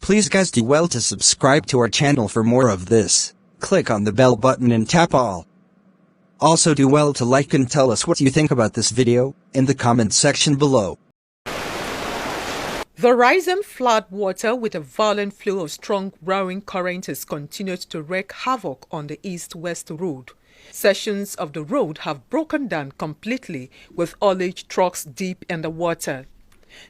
Please guys do well to subscribe to our channel for more of this. Click on the bell button and tap all. Also do well to like and tell us what you think about this video in the comment section below. The rising flood water with a violent flow of strong roaring current has continued to wreak havoc on the east-west road. Sections of the road have broken down completely with haulage trucks deep in the water.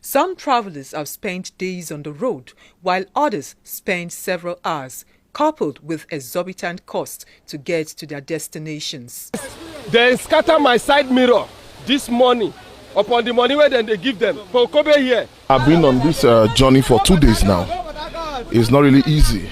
Some travelers have spent days on the road, while others spent several hours, coupled with exorbitant costs to get to their destinations. They scatter my side mirror this morning upon the money where they give them for Kobe here. I've been on this journey for 2 days now. It's not really easy.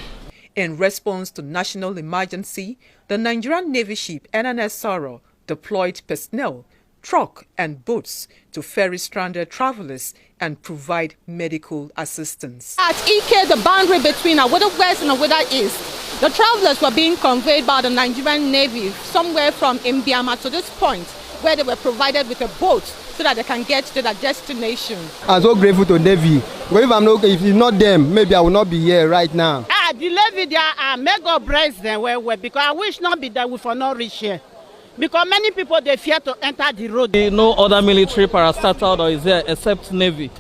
In response to national emergency, the Nigerian Navy ship NNS deployed personnel, truck and boats to ferry stranded travelers and provide medical assistance. At Ike, the boundary between Aweda West and Aweda East, the travelers were being conveyed by the Nigerian Navy somewhere from Mbiama to this point, where they were provided with a boat so that they can get to their destination. I'm so grateful to Navy. But if it's not them, maybe I will not be here right now. The Navy, they are mega brace them well, because I wish not be there for not reach here. Because many people, they fear to enter the road. No other military parastatal or is there except Navy.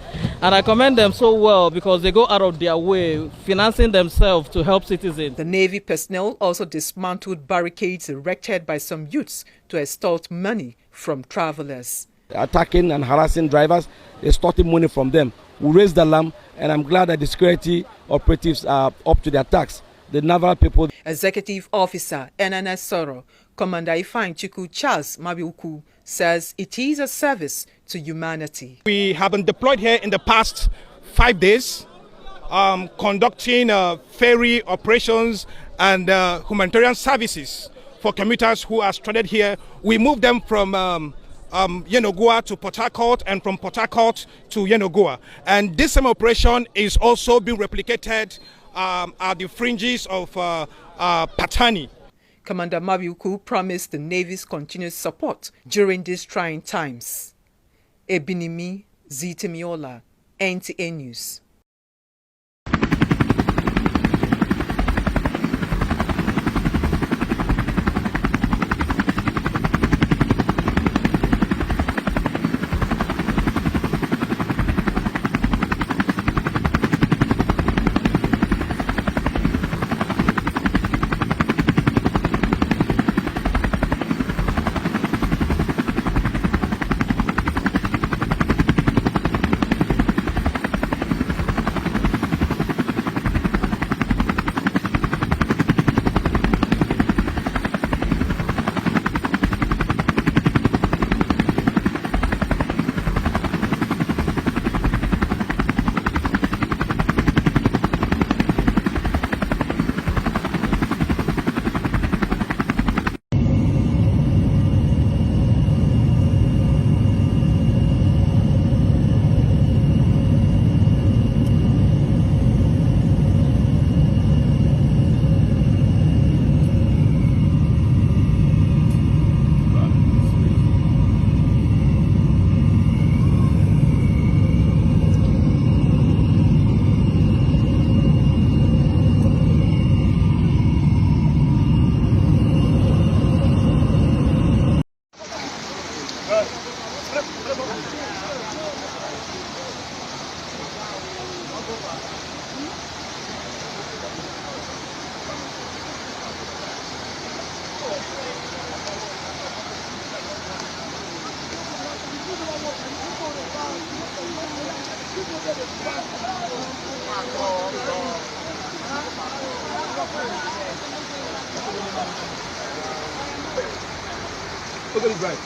And I commend them so well because they go out of their way, financing themselves to help citizens. The Navy personnel also dismantled barricades erected by some youths to extort money from travelers. Attacking and harassing drivers, extorting money from them. We raised the alarm, and I'm glad that the security operatives are up to their task. The naval people. Executive Officer NNS Soro, Commander Ifeanyi Chukwu Charles Mabiuku, says it is a service to humanity. We have been deployed here in the past 5 days, conducting ferry operations and humanitarian services for commuters who are stranded here. We moved them from Yenagoa to Port Harcourt and from Port Harcourt to Yenagoa. And this same operation is also being replicated at the fringes of Patani. Commander Mabiuku promised the Navy's continued support during these trying times. Ebinimi Zitemiola, NTA News. Look at the drive.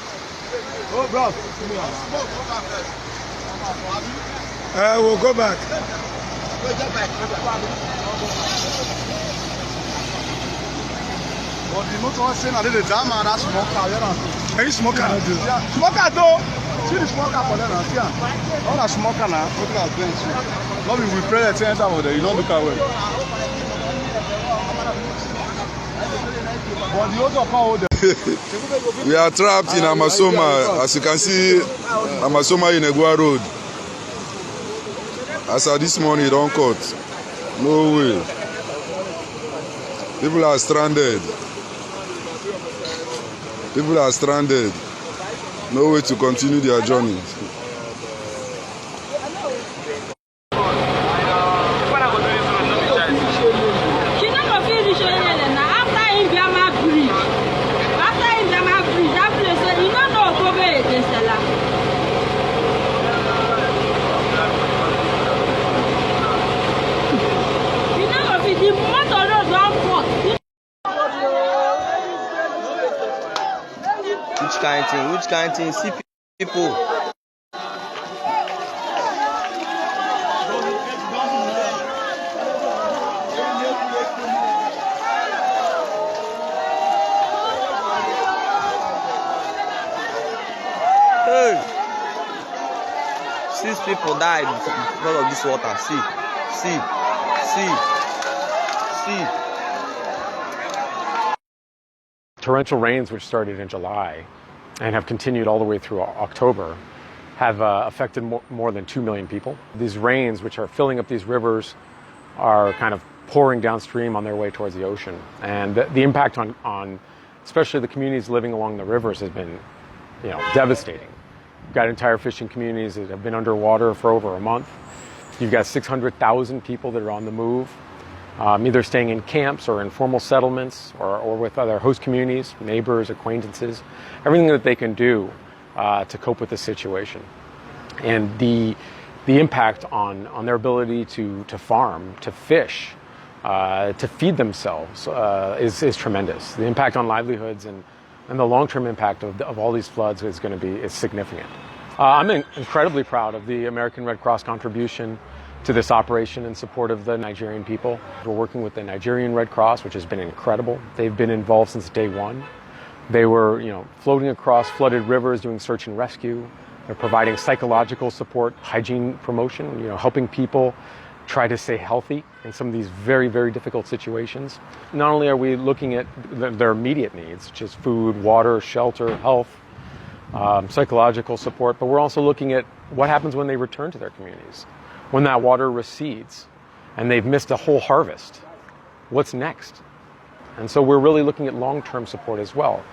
Oh, bro. We'll go back. But the motor saying I did the dam and that smoker. Any smoker? Yeah, smoker though. See the smoker for them. Yeah. All that smoker now. Look at bench. Not we pray that enter over there. You don't look away. But the other power there. We are trapped in Amasoma. As you can see, Amasoma in Egua Road. As of this morning, it don't cut. No way. People are stranded. People are stranded. No way to continue their journey. Which kind of thing? See people. Hey, 6 people died because of this water. See. Torrential rains, which started in July and have continued all the way through October, have affected more than 2 million people. These rains, which are filling up these rivers, are kind of pouring downstream on their way towards the ocean. And the impact on especially the communities living along the rivers has been, devastating. You've got entire fishing communities that have been underwater for over a month. You've got 600,000 people that are on the move, either staying in camps or informal settlements or with other host communities, neighbors, acquaintances, everything that they can do to cope with the situation. And the impact on their ability to farm, to fish, to feed themselves is tremendous. The impact on livelihoods and the long-term impact of all these floods is significant. I'm incredibly proud of the American Red Cross contribution to this operation in support of the Nigerian people. We're working with the Nigerian Red Cross, which has been incredible. They've been involved since day one. They were, floating across flooded rivers, doing search and rescue. They're providing psychological support, hygiene promotion, helping people try to stay healthy in some of these very, very difficult situations. Not only are we looking at their immediate needs, such as food, water, shelter, health, psychological support, but we're also looking at what happens when they return to their communities. When that water recedes and they've missed a whole harvest, what's next? And so we're really looking at long-term support as well.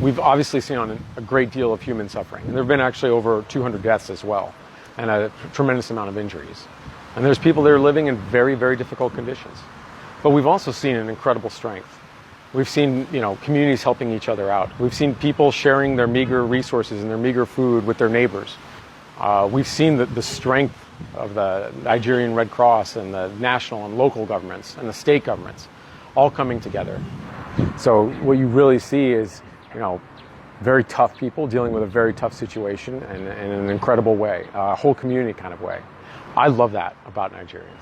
We've obviously seen a great deal of human suffering, and there have been actually over 200 deaths as well, and a tremendous amount of injuries. And there's people that are living in very, very difficult conditions. But we've also seen an incredible strength. We've seen, communities helping each other out. We've seen people sharing their meager resources and their meager food with their neighbors. We've seen the strength of the Nigerian Red Cross and the national and local governments and the state governments all coming together. So what you really see is, very tough people dealing with a very tough situation and in an incredible way, a whole community kind of way. I love that about Nigeria.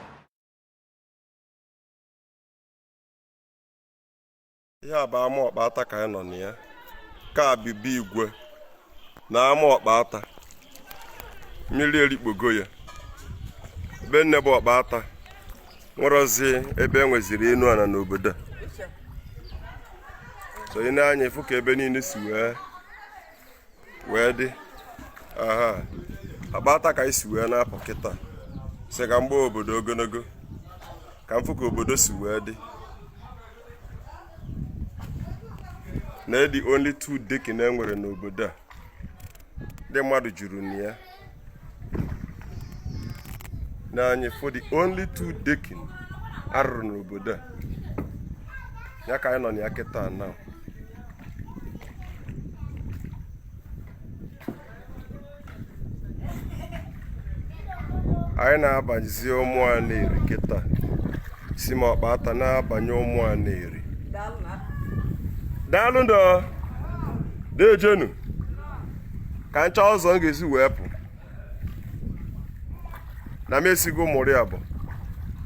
Ya bụ ama ọkpata ka anyị nọ na ya ka bibi igwe na ama ọkpata mmiri erikpogo ya be nne bụ ọkpata nwerozi ebe enweziri enu ana n'obodo so ị na-anya efu ka ebe niile si wee dị ọkpata ka isi wee na-apụ kịta sị ka mgbe obodo ogologo ka mfu ka obodo si wee dị na the only 2 dekin enwere n'obodo a ndị mmadụ juru na ya na anyị for the only 2 dekin arụrụ n'obodo a ya ka anyị nọ na ya kịta na anyị na-abanyizi ụmụ a na-eri kịta si ma ọkpata na-abanye ụmụ a na-eri daalụ ndo dejenu ka ncha ọzọ ga-esi wee pụ na m esigo ụmụrị abụ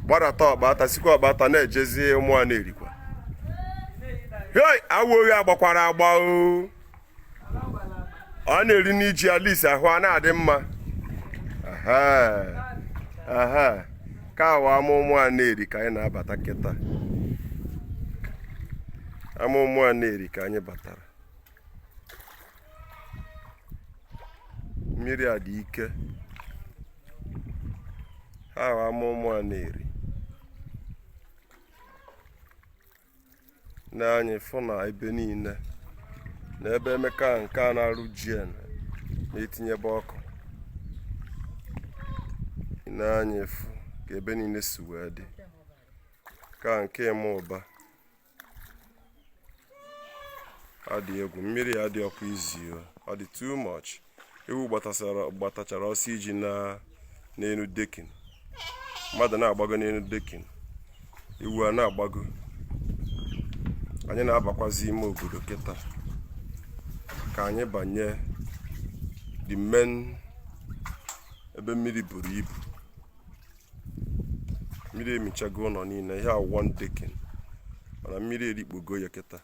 gbadata ọkpata sikwa ọkpata na-ejezi ụmụ a na-erikwa hei awụghị agbakwara agba o ọ na-eri n'iji alisi ahụ a na-adị mma ka awa ama ụmụ a na-eri ka anyị na-abata kịta ama ụmụ a na-eri ka anyị batara mmiri a dị ike ha awa ama ụmụ a na-eri n'anya fụ na ebe niile na ebe Emeka nke a na-arụ GN na-etinyebe ọkụ n'anya fụ ka ebe niile si wee dị ka nke eme ụba adị egwu mmiri adị ọkụ izi ọ dị too much ewu gbatachara ọsọ iji n'elu dekin mmadụ na-agbago n'elu dekin iwu a na-agbago anyị na-abakwazi ime obodo kịta ka anyị banye the main ebe mmiri buru ibu mmiri emichago ụlọ niile ihe a one dekin mana mmiri erikpogo ya kịta.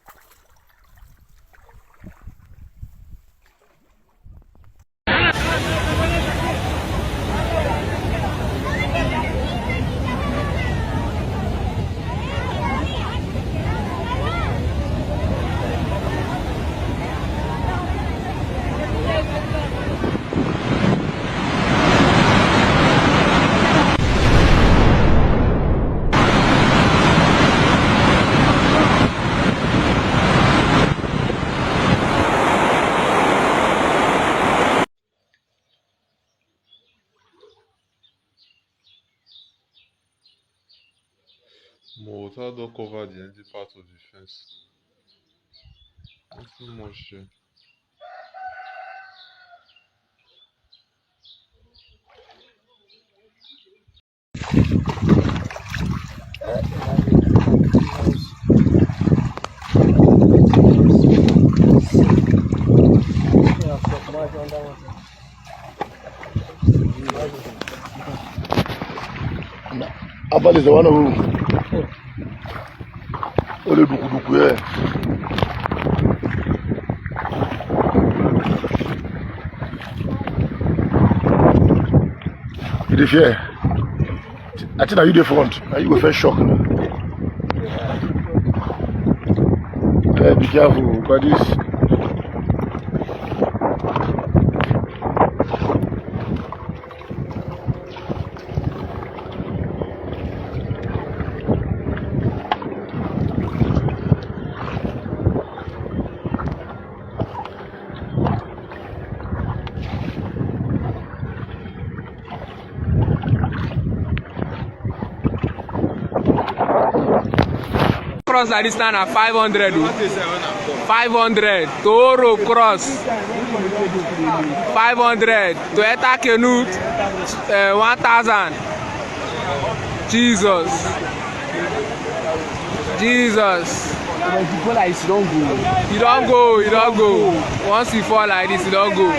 But water don't cover the empty part of the fence. Not too much here. Abal is the one who only duku here. If you, I think are you the front? Are you go first shock now? Be careful, but this. Cross like this time at 500. 500. Toro cross. 500. Toyota canoe. 1,000. Jesus. Jesus. You don't go. You don't go. Once you fall like this, you don't go.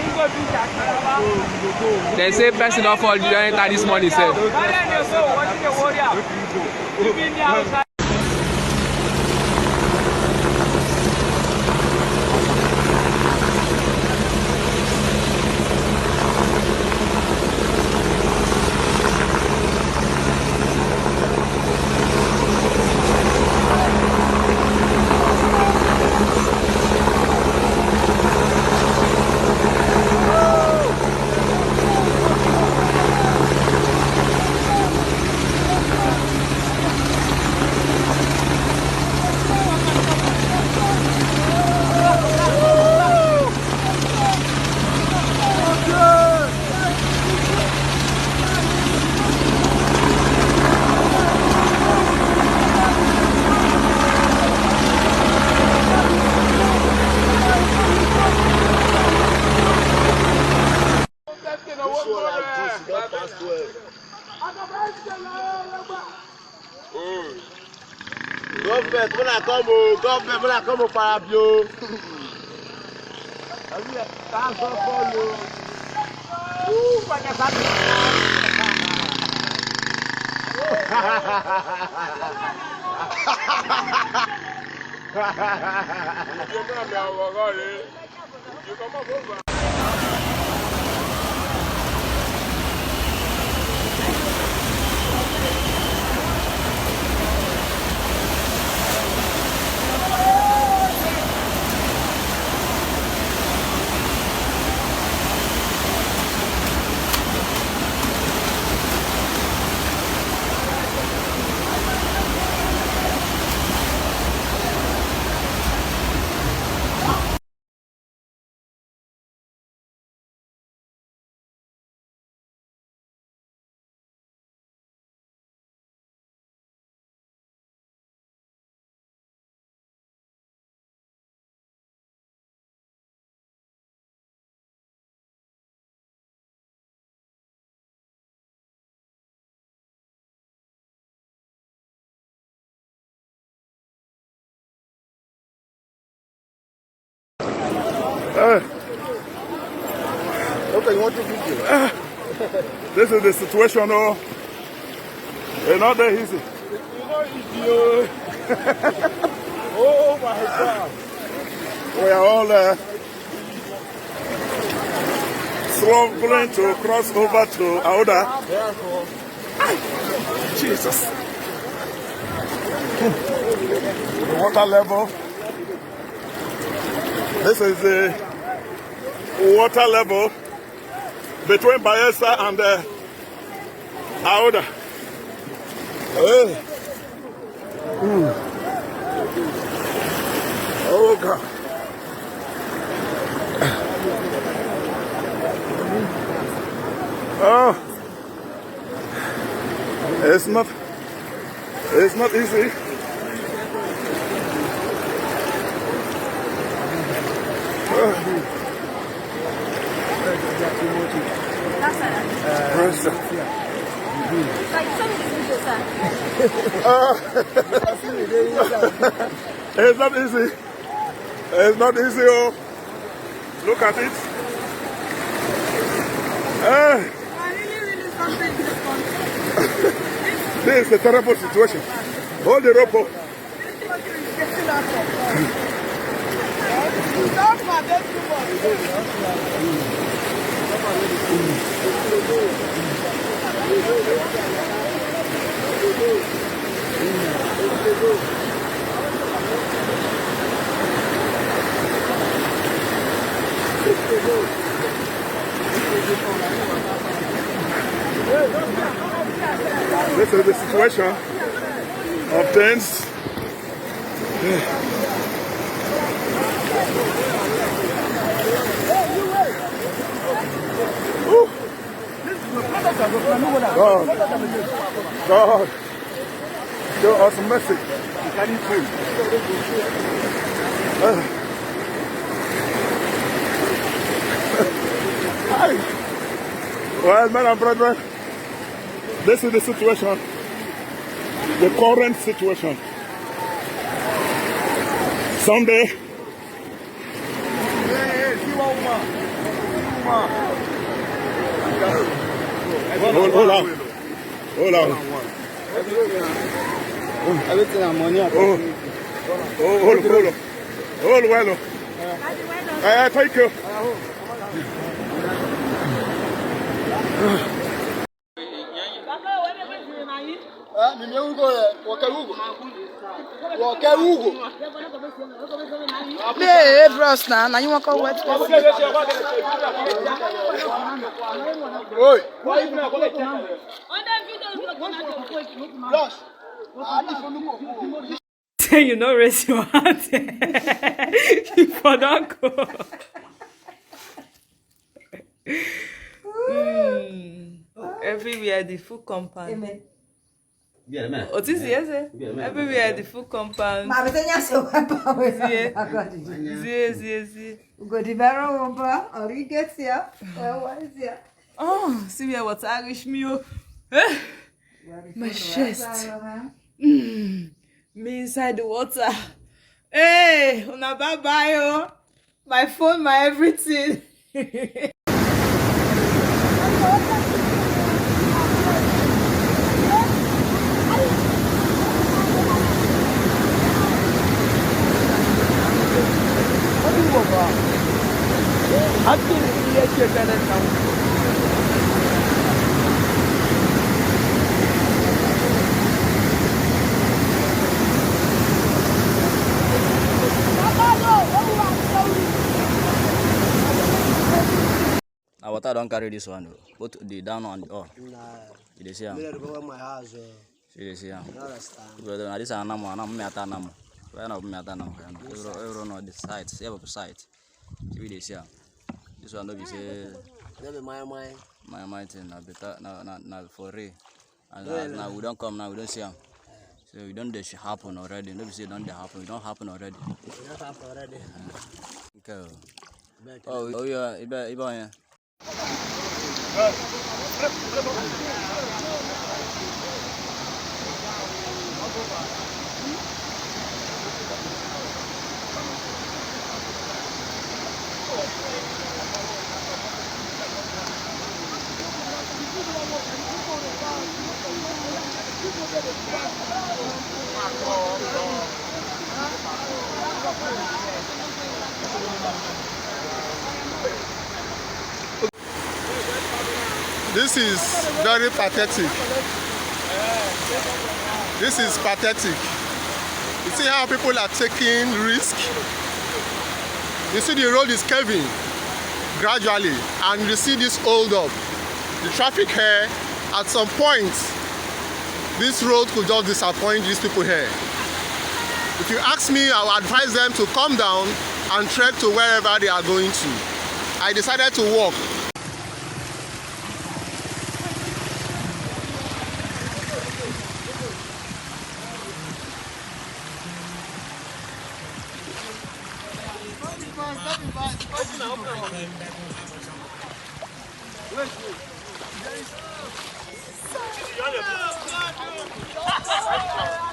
They say person don't fall, you don't enter this money, sir. Government, when I come up for you, that's all for you. want to video. This is the situation, oh. It's not that easy. Oh my God. We are all struggling to cross over to Aouda. Jesus. The water level. This is the water level between Bayelsa and Aouda. Oh God. Oh, it's not easy. It's not easy. It's not easy. Oh, look at it. This is a terrible situation. Hold the rope. This is the situation of things. God, show us mercy. Well, men and brethren, this is the situation, the current situation. Someday, hold on. Everything I'm money. Hold well. Thank you. Hey, bros, now you want to go wet? You know, raise your hand. You for don't go. Everywhere the full compound. Amen. Yeah, man. What is yes? Everywhere the full compound. Ma betenya so papa we. Zie. Go di baro oba, or you get here. What is here? Oh, see me what Irish me. My chest. Me inside the water. Hey, una bye bye oh. My phone, my everything. Now water don't carry this one, both the down and the up. You see, my house. you see, brother. This is anam. Why not me atanam? Everyone on the site, every site. You see, this one don't be say. My thing now better now for real. And now we don't come now we don't see them. So we don't they should happen already. Nobody say don't they happen. It don't happen already. It don't happen already. Okay. Oh yeah, Iba. This is very pathetic. This is pathetic. You see how people are taking risk? You see the road is curving gradually, and you see this hold up. The traffic here, at some point, this road could just disappoint these people here. If you ask me, I would advise them to come down and trek to wherever they are going to. I decided to walk.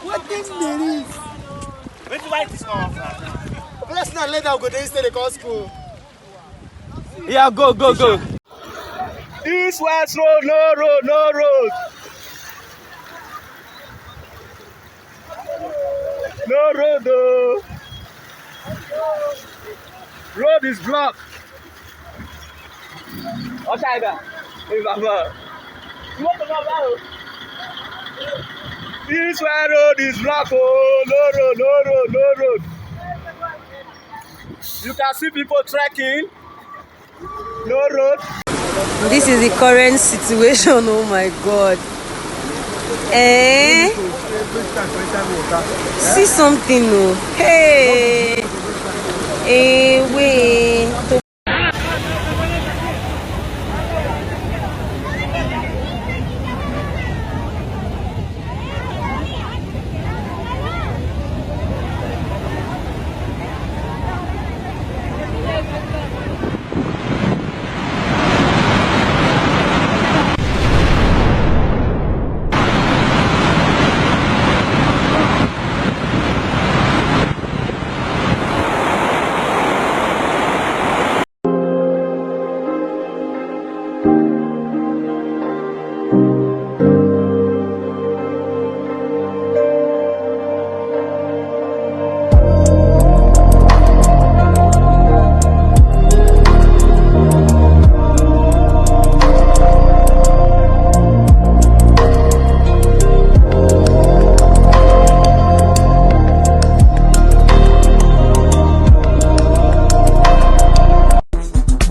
What thing there is? Where do I this come from? Let's not let them go there instead of go school. Yeah, go. This West Road, no road. No road, though. Road is blocked. Oshaiba. Hey, Baba. You want to know about it? This road is blocked. Oh, no road. You can see people trekking. No road. This is the current situation. Oh my God. See something, no. Hey. Wait.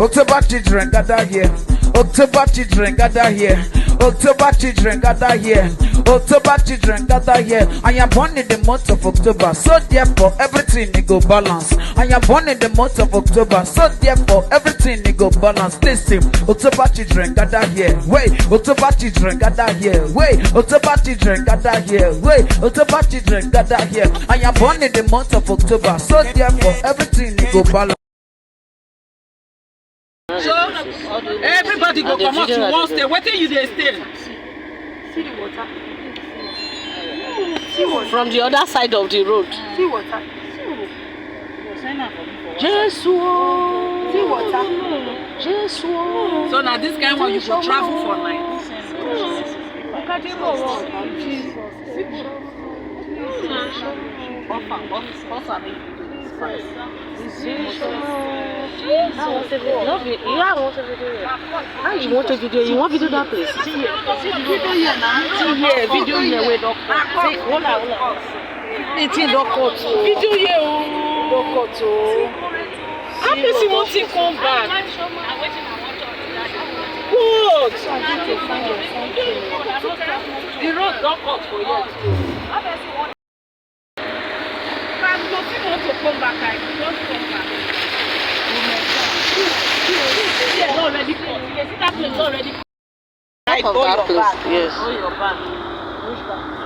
October children gather here. October children gather here. October children gather here. October children gather here. I am born in the month of October, so therefore everything it go balance. I am born in the month of October, so therefore everything it go balance. Listen, October children gather here. Wait, October children gather here. Wait, October children gather here. Wait, October children gather here. I am born in the month of October, so therefore everything it go balance. So everybody go come out to one stay. Where till you they stay? See the water. From the other side of the road. See water. Jesus. See water. Jesus. So now this kind one you go travel for night. You want a video? You want video that place? See video here now. See video here where doctor. Hold on. It's in doctor. Video here. Doctor. How person want to come back? What? The road don't cut for you. But nothing want to come back. I don't come back. It's already cut. You see that place already cut. Right, hold your back. Yes. Hold your back.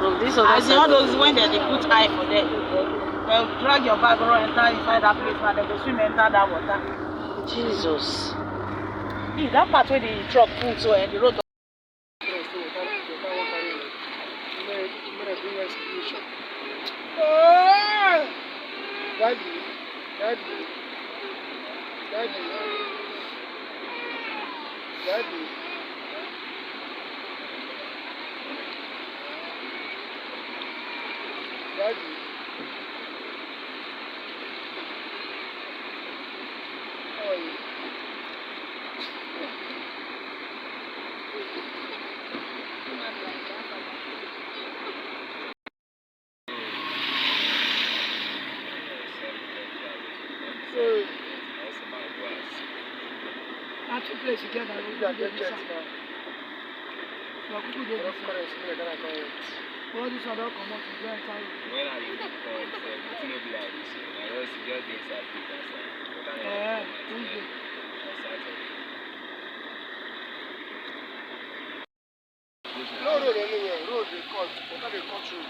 From this other as side. all those when they put eye for them, they'll drag your bag around enter inside that place now. They go swim enter that water. Jesus. See that part where the truck pull so and the road. Daddy. Two places together. All this one don't come out to join town. When are you going to be like this? I just get this at Tuesday. No road anywhere. Road they cut. What are they cut through?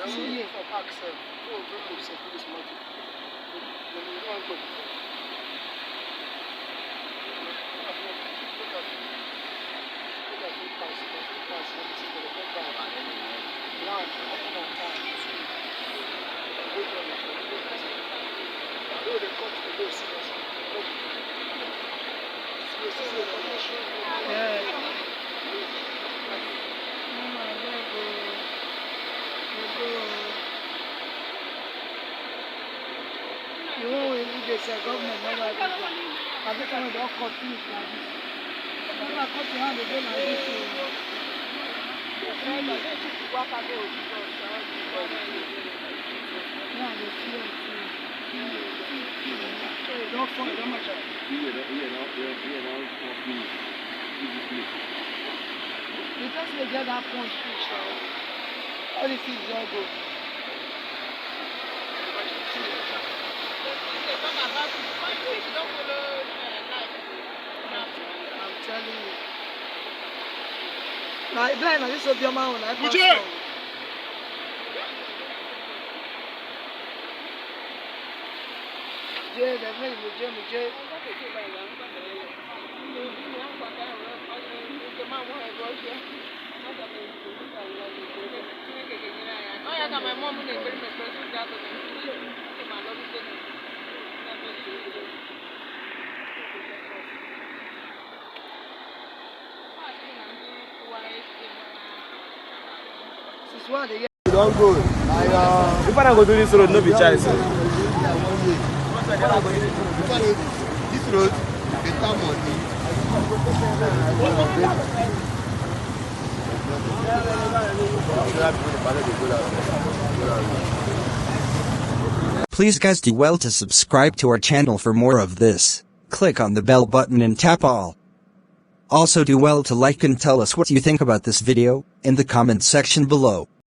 See here for park sef. No, very upset with this matter. When you don't go before. You know, they say government never do that. Every time they all cut things like this. When I cut your hand, they go like this. Yeah, they see it. Don't fall, don't much. Because they get that point fixed now. All the things all go. I'm telling you. Now, blind, this will be my own. You don't go. If I go do this road, no be choice. This road, better money. Please guys do well to subscribe to our channel for more of this. Click on the bell button and tap all. Also do well to like and tell us what you think about this video in the comment section below.